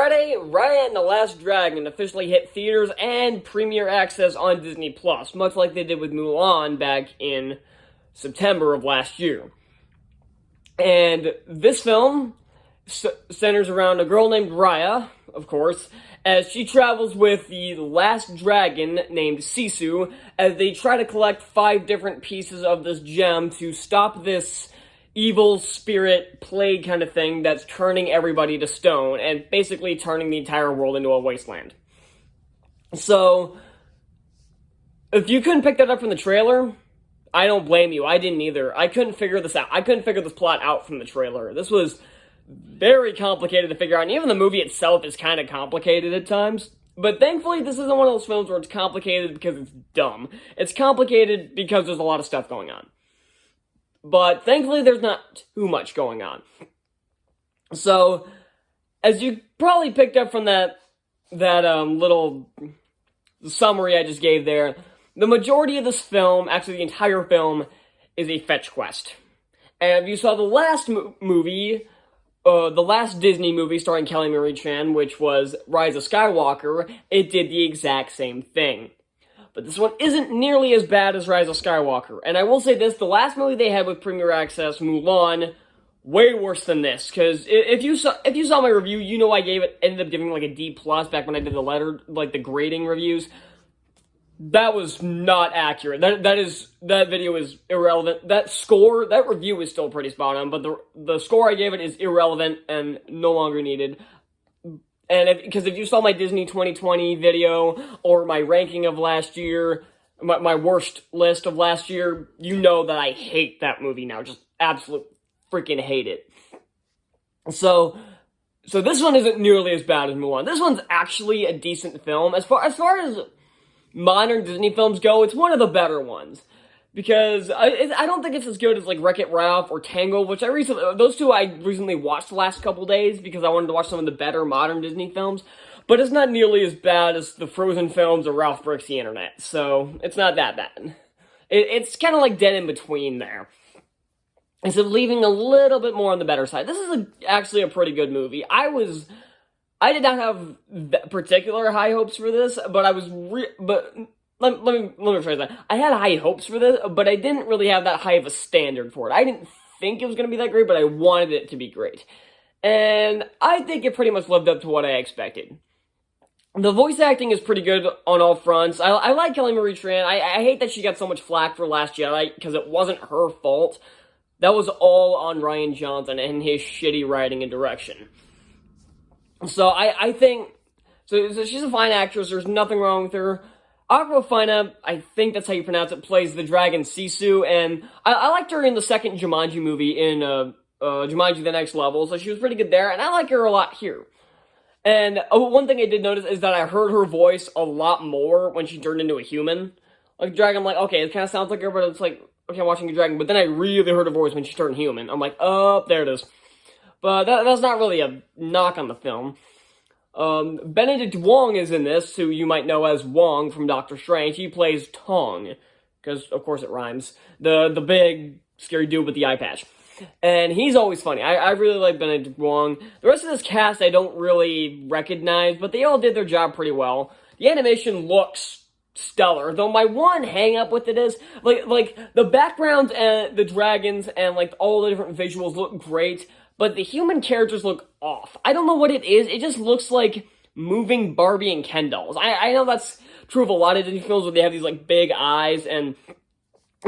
Friday, Raya and the Last Dragon officially hit theaters and premiere access on Disney+, much like they did with Mulan back in September of last year. And this film centers around a girl named Raya, of course, as she travels with the last dragon named Sisu, as they try to collect 5 different pieces of this gem to stop this evil spirit plague kind of thing that's turning everybody to stone and basically turning the entire world into a wasteland. So, if you couldn't pick that up from the trailer, I don't blame you. I didn't either. I couldn't figure this out. I couldn't figure this plot out from the trailer. This was very complicated to figure out, and even the movie itself is kind of complicated at times. But thankfully, this isn't one of those films where it's complicated because it's dumb. It's complicated because there's a lot of stuff going on. But thankfully, there's not too much going on. So, as you probably picked up from that little summary I just gave there, the majority of this film, actually the entire film, is a fetch quest. And if you saw the last movie, the last Disney movie starring Kelly Marie Tran, which was Rise of Skywalker, it did the exact same thing. But this one isn't nearly as bad as Rise of Skywalker. And I will say this, the last movie they had with Premier Access, Mulan, way worse than this. Because if you saw my review, you know I ended up giving like a D+ back when I did the grading reviews. That was not accurate. That video is irrelevant. That review is still pretty spot on, but the score I gave it is irrelevant and no longer needed. And because if you saw my Disney 2020 video, or my ranking of last year, my worst list of last year, you know that I hate that movie now. Just absolute freaking hate it. So this one isn't nearly as bad as Mulan. This one's actually a decent film. As far as modern Disney films go, it's one of the better ones. Because I don't think it's as good as, like, Wreck-It Ralph or Tangled, which those two I recently watched the last couple days because I wanted to watch some of the better modern Disney films. But it's not nearly as bad as the Frozen films or Ralph Breaks the Internet, so it's not that bad. It's kind of like dead in between there. So leaving a little bit more on the better side. This is actually a pretty good movie. I did not have particular high hopes for this, but Let me rephrase that. I had high hopes for this, but I didn't really have that high of a standard for it. I didn't think it was going to be that great, but I wanted it to be great. And I think it pretty much lived up to what I expected. The voice acting is pretty good on all fronts. I like Kelly Marie Tran. I hate that she got so much flack for Last Jedi, because it wasn't her fault. That was all on Rian Johnson and his shitty writing and direction. So I think... So she's a fine actress. There's nothing wrong with her. Awkwafina, I think that's how you pronounce it, plays the dragon Sisu, and I liked her in the second Jumanji movie in Jumanji The Next Level, so she was pretty good there, and I like her a lot here. And one thing I did notice is that I heard her voice a lot more when she turned into a human. Like, dragon, I'm like, okay, it kind of sounds like her, but it's like, okay, I'm watching a dragon, but then I really heard her voice when she turned human. I'm like, oh, there it is. But that's not really a knock on the film. Benedict Wong is in this, who you might know as Wong from Doctor Strange. He plays Tong, because, of course, it rhymes. The big, scary dude with the eye patch. And he's always funny. I really like Benedict Wong. The rest of this cast I don't really recognize, but they all did their job pretty well. The animation looks stellar, though my one hang-up with it is, like, the backgrounds and the dragons and, like, all the different visuals look great, but the human characters look off. I don't know what it is. It just looks like moving Barbie and Ken dolls. I know that's true of a lot of Disney films where they have these, like, big eyes and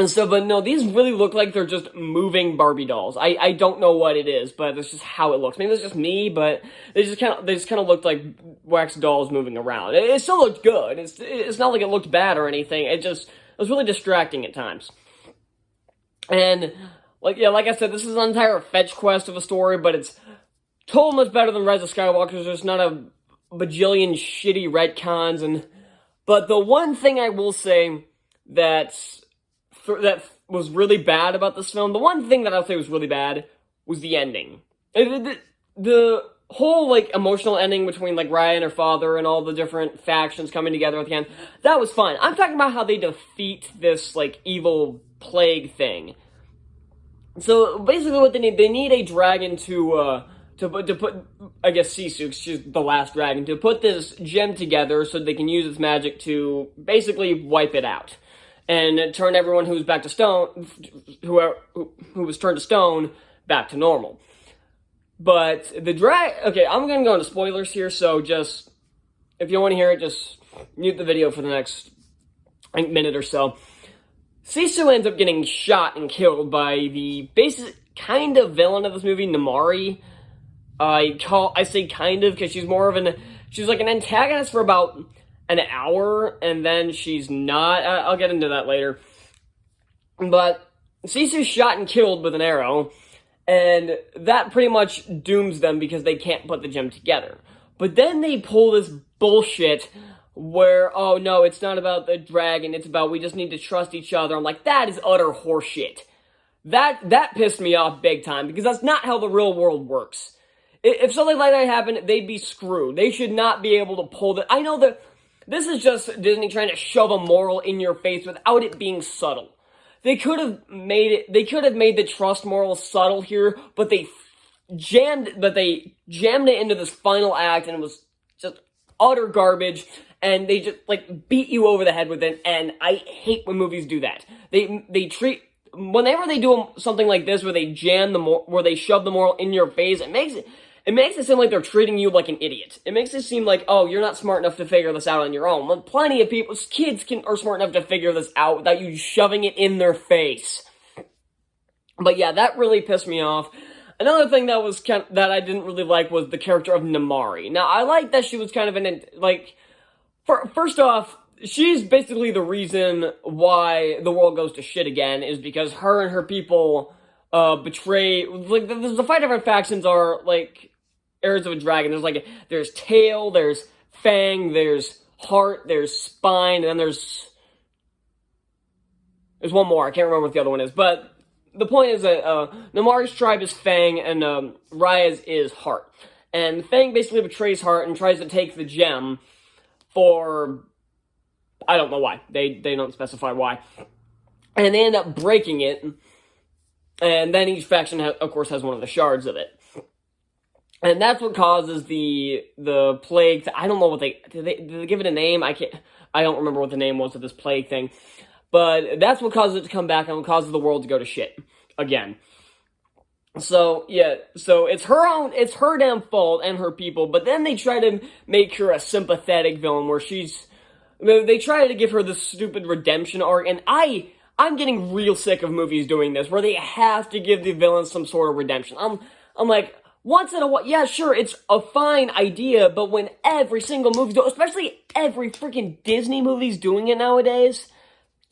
stuff, but no, these really look like they're just moving Barbie dolls. I don't know what it is, but that's just how it looks. Maybe it's just me, but they just kind of looked like wax dolls moving around. It still looked good. It's not like it looked bad or anything. It was really distracting at times. And like I said, this is an entire fetch quest of a story, but it's totally much better than Rise of Skywalker. There's not a bajillion shitty retcons, but the one thing I will say that was really bad about this film, the one thing that I'll say was really bad was the ending. The whole, like, emotional ending between, like, Raya and her father and all the different factions coming together at the end, that was fun. I'm talking about how they defeat this, like, evil plague thing. So, basically what they need a dragon to I guess Sisu, she's the last dragon, to put this gem together so they can use its magic to basically wipe it out and turn everyone who's back to stone, who was turned to stone, back to normal. But the okay, I'm gonna go into spoilers here, so just, if you want to hear it, just mute the video for the next minute or so. Sisu ends up getting shot and killed by the basic kind of villain of this movie, Namari. I say kind of because she's like an antagonist for about an hour, and then she's not. I'll get into that later. But Sisu's shot and killed with an arrow, and that pretty much dooms them because they can't put the gem together. But then they pull this bullshit where, oh no, it's not about the dragon, it's about we just need to trust each other. I'm like, that is utter horseshit. That pissed me off big time, because that's not how the real world works. If something like that happened, they'd be screwed. They should not be able to pull that. I know that this is just Disney trying to shove a moral in your face without it being subtle. They could have made the trust moral subtle here, but they jammed it into this final act, and it was just utter garbage. And they just, like, beat you over the head with it, and I hate when movies do that. Whenever they do something like this, where they where they shove the moral in your face, it makes it seem like they're treating you like an idiot. It makes it seem like, oh, you're not smart enough to figure this out on your own. When plenty of kids are smart enough to figure this out without you shoving it in their face. But yeah, that really pissed me off. Another thing that I didn't really like was the character of Namari. Now, I like that she was kind of first off, she's basically the reason why the world goes to shit again, is because her and her people betray, like, the 5 different factions are, like, heirs of a dragon. There's tail, there's fang, there's heart, there's spine, and then there's one more. I can't remember what the other one is, but the point is that Namari's tribe is fang, and Raya's is heart. And fang basically betrays heart and tries to take the gem for, I don't know why. They don't specify why. And they end up breaking it. And then each faction, of course, has one of the shards of it. And that's what causes the plague. I don't know what did they give it a name? I don't remember what the name was of this plague thing. But that's what causes it to come back and what causes the world to go to shit again. So, yeah, it's her damn fault and her people, but then they try to make her a sympathetic villain where they try to give her this stupid redemption arc, and I'm getting real sick of movies doing this, where they have to give the villains some sort of redemption. I'm like, once in a while, yeah, sure, it's a fine idea, but when every single movie, especially every freaking Disney movie's doing it nowadays,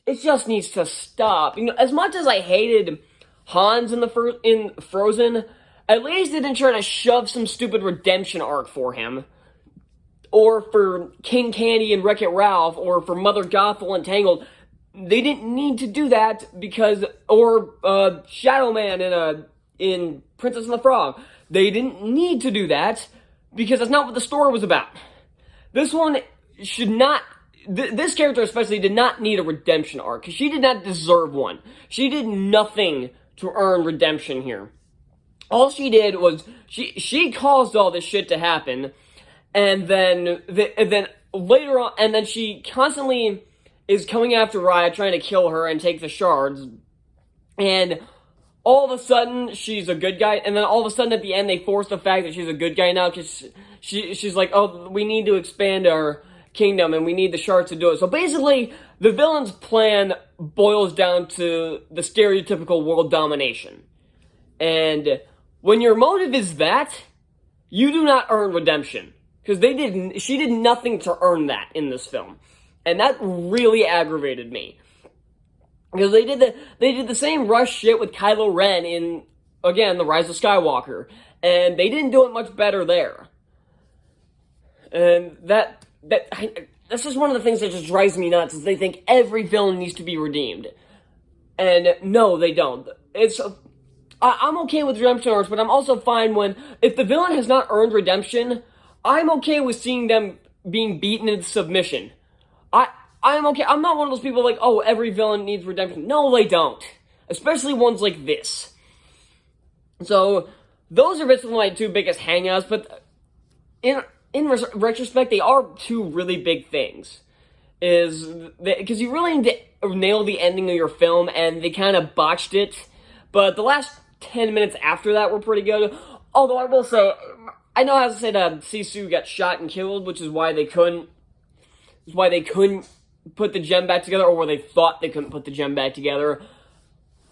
it just needs to stop. You know, as much as I hated Hans in Frozen, at least they didn't try to shove some stupid redemption arc for him. Or for King Candy and Wreck-It Ralph, or for Mother Gothel and Tangled. They didn't need to do that or Shadow Man in Princess and the Frog. They didn't need to do that because that's not what the story was about. This one should not, this character especially did not need a redemption arc, because she did not deserve one. She did nothing to earn redemption here. All she did was, she caused all this shit to happen, and then later on, and then she constantly is coming after Raya, trying to kill her and take the shards, and all of a sudden, she's a good guy, and then all of a sudden at the end, they force the fact that she's a good guy now, because she's like, oh, we need to expand our kingdom, and we need the shards to do it. So basically, the villain's plan boils down to the stereotypical world domination. And when your motive is that, you do not earn redemption. Because she did nothing to earn that in this film. And that really aggravated me. Because they did the same rush shit with Kylo Ren in, again, The Rise of Skywalker. And they didn't do it much better there. And that's just one of the things that just drives me nuts, is they think every villain needs to be redeemed. And no, they don't. I'm okay with redemption arcs, but I'm also fine if the villain has not earned redemption, I'm okay with seeing them being beaten into submission. I'm okay. I'm not one of those people like, oh, every villain needs redemption. No, they don't. Especially ones like this. So, those are basically my two biggest hangouts, but in retrospect, they are two really big things. Because you really need to nail the ending of your film, and they kind of botched it. But the last 10 minutes after that were pretty good. Although I will say, I know how to say that Sisu got shot and killed, which is why they couldn't put the gem back together, or where they thought they couldn't put the gem back together.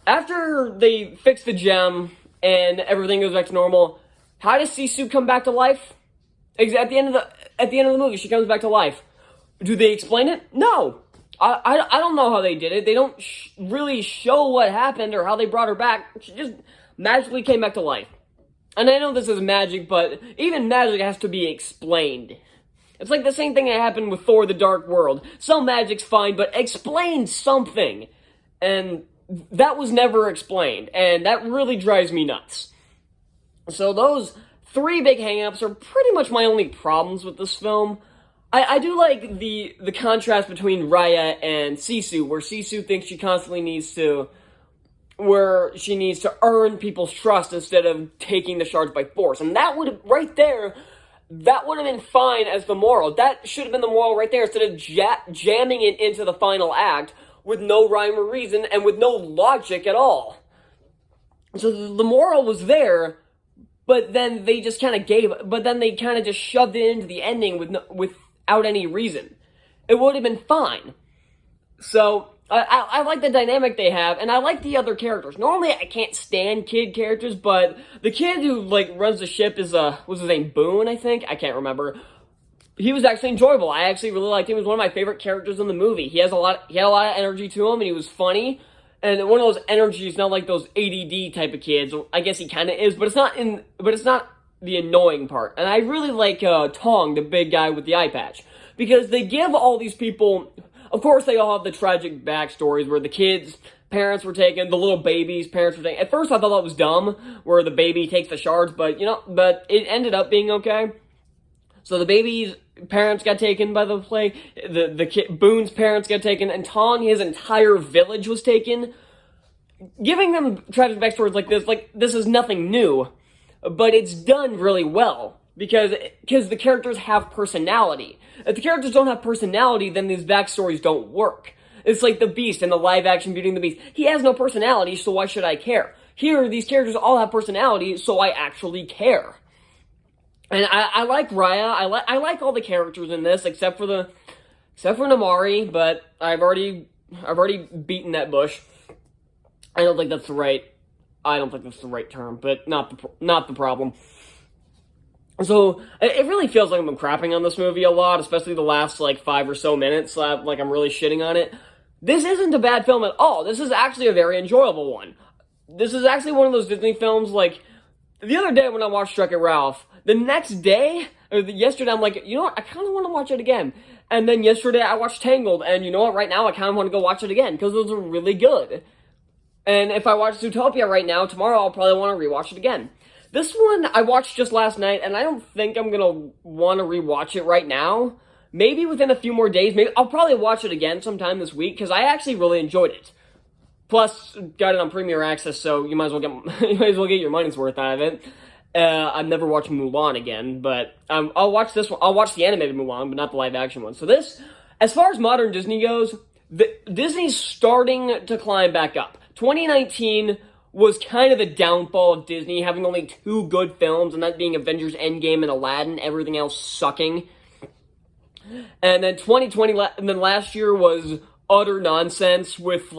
After they fix the gem and everything goes back to normal, how does Sisu come back to life? At the end of the movie, she comes back to life. Do they explain it? No. I don't know how they did it. They don't really show what happened or how they brought her back. She just magically came back to life. And I know this is magic, but even magic has to be explained. It's like the same thing that happened with Thor: The Dark World. Some magic's fine, but explain something. And that was never explained, and that really drives me nuts. So those three big hang-ups are pretty much my only problems with this film. I do like the contrast between Raya and Sisu, where Sisu thinks she constantly needs to earn people's trust instead of taking the shards by force. And that would have been fine as the moral. That should have been the moral right there, instead of jamming it into the final act with no rhyme or reason and with no logic at all. So the moral was there, but then they just kind of just shoved it into the ending without any reason. It would have been fine. So I like the dynamic they have, and I like the other characters. Normally, I can't stand kid characters, but the kid who runs the ship is was his name Boone, I think? I can't remember. He was actually enjoyable. I actually really liked him. He was one of my favorite characters in the movie. He had a lot of energy to him, and he was funny. And one of those energies, not like those ADD type of kids. I guess he kind of is, but it's not the annoying part. And I really like Tong, the big guy with the eye patch, because they give all these people. Of course, they all have the tragic backstories where the kids' parents were taken, the little baby's parents were taken. At first, I thought that was dumb, where the baby takes the shards, but it ended up being okay. So the baby's parents got taken by the plague, Boone's parents got taken, and Tong, his entire village was taken. Giving them tragic backstories like this is nothing new, but it's done really well, because the characters have personality. If the characters don't have personality, then these backstories don't work. It's like the Beast in the live-action Beauty and the Beast. He has no personality, so why should I care? Here, these characters all have personality, so I actually care. And I like Raya. I like all the characters in this, except for Namari. But I've already beaten that bush. I don't think that's the right term, but not the problem. So it really feels like I'm crapping on this movie a lot, especially the last 5 or so minutes. I'm really shitting on it. This isn't a bad film at all. This is actually a very enjoyable one. This is actually one of those Disney films, the other day when I watched Wreck-It Ralph, the next day, yesterday, I'm like, you know what, I kind of want to watch it again. And then yesterday I watched Tangled, and you know what, right now I kind of want to go watch it again, because those are really good. And if I watch Zootopia right now, tomorrow I'll probably want to rewatch it again. This one I watched just last night, and I don't think I'm going to want to rewatch it right now. Maybe within a few more days. Maybe I'll probably watch it again sometime this week, because I actually really enjoyed it. Plus, got it on Premier Access, so you might as well get your money's worth out of it. I've never watched Mulan again, but I'll watch this one. I'll watch the animated Mulan, but not the live-action one. So this, as far as modern Disney goes, Disney's starting to climb back up. 2019 was kind of the downfall of Disney, having only 2 good films, and that being Avengers Endgame and Aladdin, everything else sucking. And then 2020, and then last year was utter nonsense, with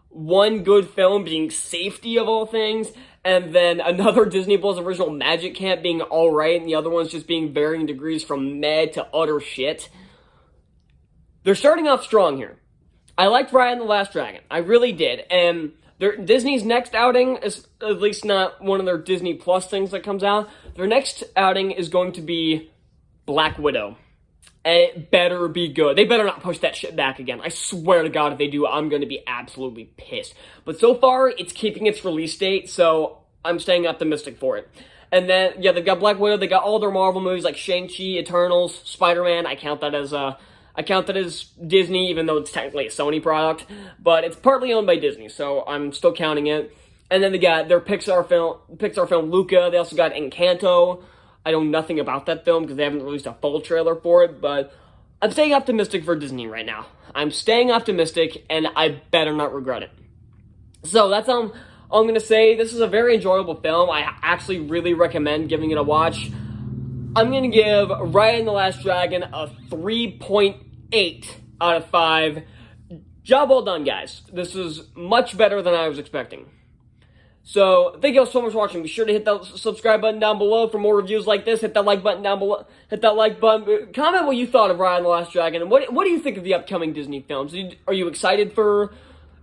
1 good film being Safety of all things, and then another Disney Plus original Magic Camp being alright, and the other one's just being varying degrees from meh to utter shit. They're starting off strong here. I liked Raya and the Last Dragon. I really did. And Disney's next outing is at least not one of their Disney Plus things that comes out. Their next outing is going to be Black Widow. And it better be good. They better not push that shit back again. I swear to God, if they do, I'm going to be absolutely pissed. But so far, it's keeping its release date, so I'm staying optimistic for it. And then, yeah, they've got Black Widow. They got all their Marvel movies like Shang-Chi, Eternals, Spider-Man. I count that as Disney, even though it's technically a Sony product. But it's partly owned by Disney, so I'm still counting it. And then they got their Pixar film Luca. They also got Encanto. I know nothing about that film because they haven't released a full trailer for it, but I'm staying optimistic for Disney right now. I'm staying optimistic, and I better not regret it. So that's all I'm going to say. This is a very enjoyable film. I actually really recommend giving it a watch. I'm going to give Raya and the Last Dragon a 3.8 out of 5. Job well done, guys. This is much better than I was expecting. So, thank you all so much for watching. Be sure to hit that subscribe button down below for more reviews like this. Hit that like button down below. Hit that like button. Comment what you thought of Raya and the Last Dragon. And what do you think of the upcoming Disney films? Are you excited for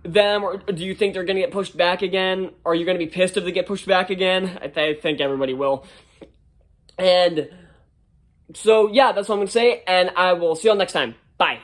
them? Or do you think they're going to get pushed back again? Are you going to be pissed if they get pushed back again? I think everybody will. And so, yeah, that's what I'm going to say. And I will see you all next time. Bye.